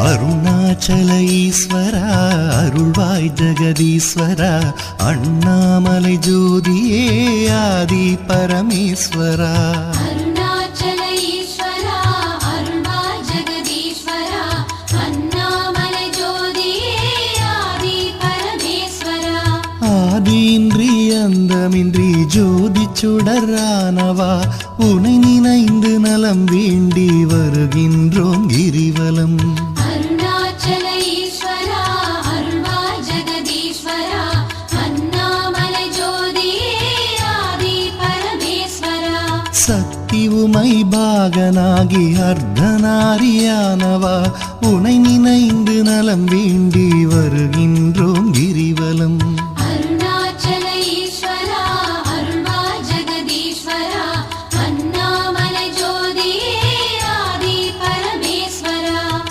அருணாச்சல ஈஸ்வரா அருள்வாய் ஜெகதீஸ்வரா அண்ணாமலை ஜோதியே ஆதி பரமேஸ்வரா அருணாச்சல ஈஸ்வரா அருள்வாய் ஜெகதீஸ்வரா அண்ணாமலை ஜோதியே ஆதி பரமேஸ்வரா ஆதியின்றி அந்தமின்றி ஜோதி சுடரானவா உனை நினைந்து நலம் வேண்டி வருகின்றோம் கிரிவலம் அருணாச்சல ஈஸ்வரா அருள்வாய் ஜெகதீஸ்வரா அண்ணாமலை ஜோதியே ஆதி பரமேஸ்வரா சக்தி உமை பாகனாகி அர்த்தநாரியானவா உனை நினைந்து நலம் வேண்டி வருகின்றோம்